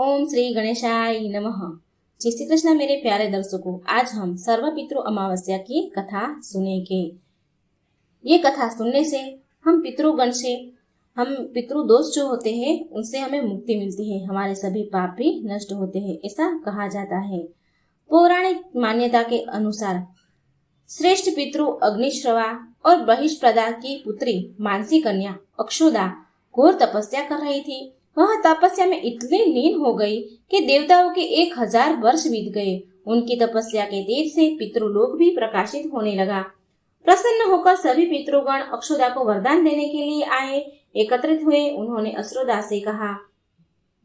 ओम श्री गणेशाय नमः। जय श्री कृष्ण मेरे प्यारे दर्शकों, आज हम सर्व पितृ अमावस्या की कथा सुनेंगे। ये कथा सुनने से हम पितृगण से, हम पितृ दोष जो होते हैं उनसे हमें मुक्ति मिलती है, हमारे सभी पाप भी नष्ट होते हैं, ऐसा कहा जाता है। पौराणिक मान्यता के अनुसार श्रेष्ठ पितृ अग्निश्रवा और बहिष्प्रदा की पुत्री मानसी कन्या अक्षोदा घोर तपस्या कर रही थी। वह तपस्या में इतनी लीन हो गई कि देवताओं के 1000 वर्ष बीत गए। उनकी तपस्या के तेज से पितृलोक भी प्रकाशित होने लगा। प्रसन्न होकर सभी पितृगण अक्षोदा को वरदान देने के लिए आए, एकत्रित हुए। उन्होंने अक्षोदा से कहा,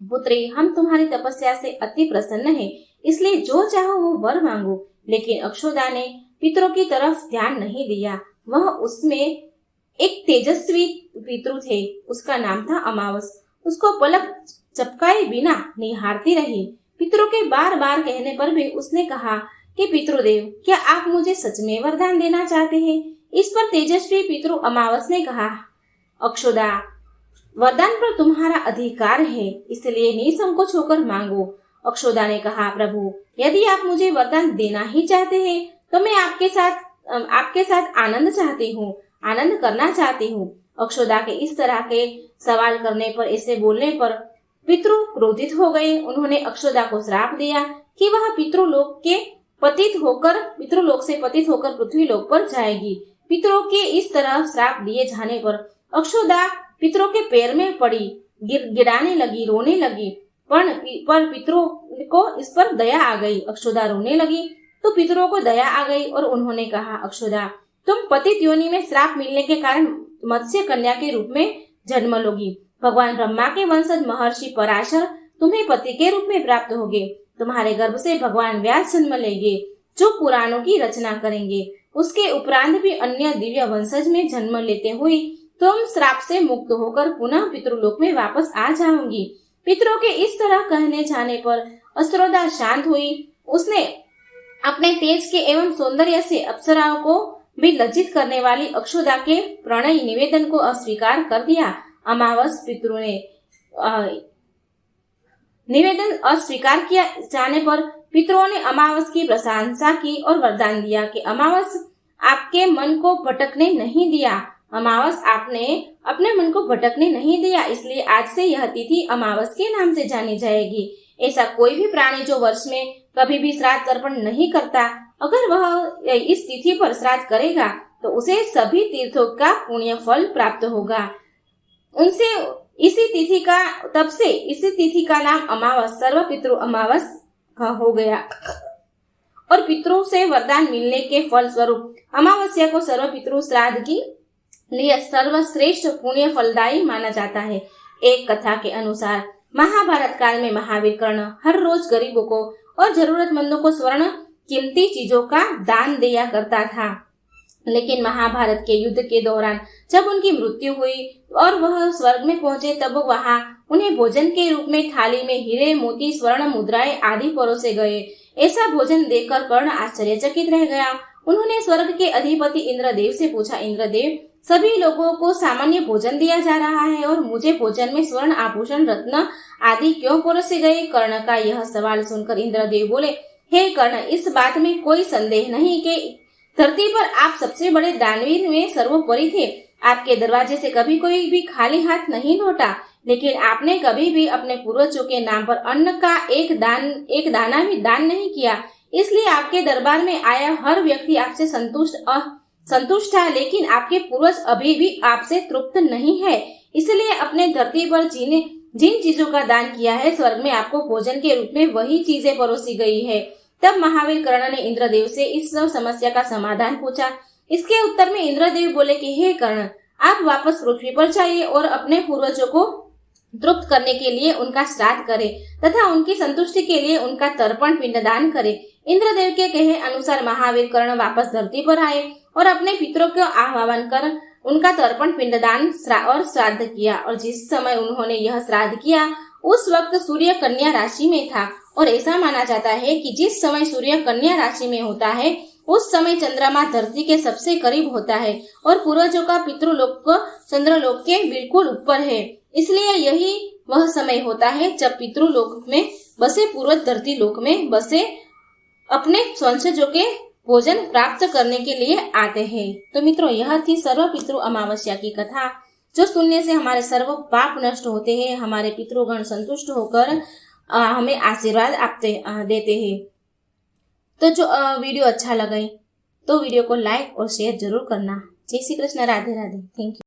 पुत्री, हम तुम्हारी तपस्या से अति प्रसन्न हैं, इसलिए जो चाहो वो वर मांगो। लेकिन अक्षोदा ने पितरों की तरफ ध्यान नहीं दिया। वह उसमें एक तेजस्वी पितृ थे, उसका नाम था अमावस। उसको पलक झपकाए बिना निहारती रही। पितरों के बार बार कहने पर भी उसने कहा कि पितृदेव, क्या आप मुझे सच में वरदान देना चाहते हैं? इस पर तेजस्वी पितृ अमावस ने कहा, अक्षोदा, वरदान पर तुम्हारा अधिकार है, इसलिए निसंकोच होकर मांगो। अक्षोदा ने कहा, प्रभु, यदि आप मुझे वरदान देना ही चाहते हैं तो मैं आपके साथ आनंद चाहती हूँ, आनंद करना चाहती हूँ। अक्षोदा के इस तरह के सवाल करने पर, ऐसे बोलने पर पितृ क्रोधित हो गए। उन्होंने अक्षोदा को श्राप दिया कि वह पितृलोक से पतित होकर पृथ्वी लोक पर जाएगी। पितरों के इस तरह श्राप दिए जाने पर अक्षोदा पितरों के पैर में पड़ी, गिड़ाने लगी, रोने लगी। पर पितरों को इस पर दया आ गई। अक्षोदा रोने लगी तो पितरों को दया आ गई और उन्होंने कहा, अक्षोदा, तुम पतित योनि में श्राप मिलने के कारण मत्स्य कन्या के रूप में जन्म लोगी। भगवान ब्रह्मा के वंशज महर्षि पराशर तुम्हें पति के रूप में प्राप्त होंगे। तुम्हारे गर्भ से भगवान व्यास जन्म लेंगे, जो पुराणों की रचना करेंगे। उसके उपरांत भी अन्य दिव्य वंशज में जन्म लेते हुए तुम श्राप से मुक्त होकर पुनः पितृलोक में वापस आ जाओगी। पितरों के इस तरह कहने जाने पर अक्षोदा शांत हुई। उसने अपने तेज के एवं सौंदर्य से अप्सराओं को भी लज्जित करने वाली अक्षोदा के प्रणय निवेदन को अस्वीकार कर दिया। अमावस पितरों ने निवेदन अस्वीकार किया जाने पर पितरों ने अमावस की प्रशंसा की और वरदान दिया कि अमावस, आपके मन को भटकने नहीं दिया। अमावस, आपने अपने मन को भटकने नहीं दिया, इसलिए आज से यह तिथि अमावस के नाम से जानी जाएगी। ऐसा कोई भी प्राणी जो वर्ष में कभी भी श्राद्ध तर्पण नहीं करता, अगर वह इस तिथि पर श्राद्ध करेगा तो उसे सभी तीर्थों का पुण्य फल प्राप्त होगा। उनसे इसी तिथि का नाम अमावस, सर्व पितृ अमावस हो गया और पितरों से वरदान मिलने के फल स्वरूप अमावस्या को सर्व पितृ श्राद्ध की लिए सर्वश्रेष्ठ पुण्य फलदायी माना जाता है। एक कथा के अनुसार महाभारत काल में महावीर कर्ण हर रोज गरीबों को और जरूरतमंदों को स्वर्ण कीमती चीजों का दान दिया करता था। लेकिन महाभारत के युद्ध के दौरान जब उनकी मृत्यु हुई और वह स्वर्ग में पहुंचे, तब वहां उन्हें भोजन के रूप में थाली में हीरे, मोती, स्वर्ण मुद्राएं आदि परोसे गए। ऐसा भोजन देखकर कर्ण आश्चर्यचकित रह गया। उन्होंने स्वर्ग के अधिपति इंद्रदेव से पूछा, इंद्रदेव, सभी लोगों को सामान्य भोजन दिया जा रहा है और मुझे भोजन में स्वर्ण आभूषण, रत्न आदि क्यों परोसे गए? कर्ण का यह सवाल सुनकर इंद्रदेव बोले, हे कर्ण, इस बात में कोई संदेह नहीं कि धरती पर आप सबसे बड़े दानवीर में सर्वोपरि थे। आपके दरवाजे से कभी कोई भी खाली हाथ नहीं लौटा, लेकिन आपने कभी भी अपने पूर्वजों के नाम पर अन्न का एक दाना भी दान नहीं किया। इसलिए आपके दरबार में आया हर व्यक्ति आपसे संतुष्ट था, लेकिन आपके पूर्वज अभी भी आपसे तृप्त नहीं है। इसलिए अपने धरती पर जिन चीजों का दान किया है, स्वर्ग में आपको भोजन के रूप में वही चीजें परोसी गई है। तब महावीर कर्ण ने इंद्रदेव से इस समस्या का समाधान पूछा। इसके उत्तर में इंद्रदेव बोले कि हे कर्ण, आप वापस पृथ्वी पर जाइए और अपने पूर्वजों को तृप्त करने के लिए उनका श्राद्ध करें तथा उनकी संतुष्टि के लिए उनका तर्पण पिंडदान करें। इंद्रदेव के कहे अनुसार महावीर कर्ण वापस धरती पर आए और अपने पितरों को आह्वान कर उनका तर्पण पिंडदान और श्राद्ध किया। और जिस समय उन्होंने यह श्राद्ध किया उस वक्त सूर्य कन्या राशि में था और ऐसा माना जाता है कि जिस समय सूर्य कन्या राशि में होता है उस समय चंद्रमा धरती के सबसे करीब होता है और पूर्वजों का पितृलोक चंद्रलोक के बिल्कुल ऊपर है। इसलिए यही वह समय होता है जब पितृलोक में बसे पूर्वज धरती लोक में बसे अपने वंशजों के भोजन प्राप्त करने के लिए आते हैं। तो मित्रों, यह थी सर्व पितृ अमावस्या की कथा, जो सुनने से हमारे सर्व पाप नष्ट होते हैं, हमारे पितृगण संतुष्ट होकर हमें आशीर्वाद देते हैं। तो जो वीडियो अच्छा लगे तो वीडियो को लाइक और शेयर जरूर करना। जय श्री कृष्ण, राधे राधे, थैंक यू।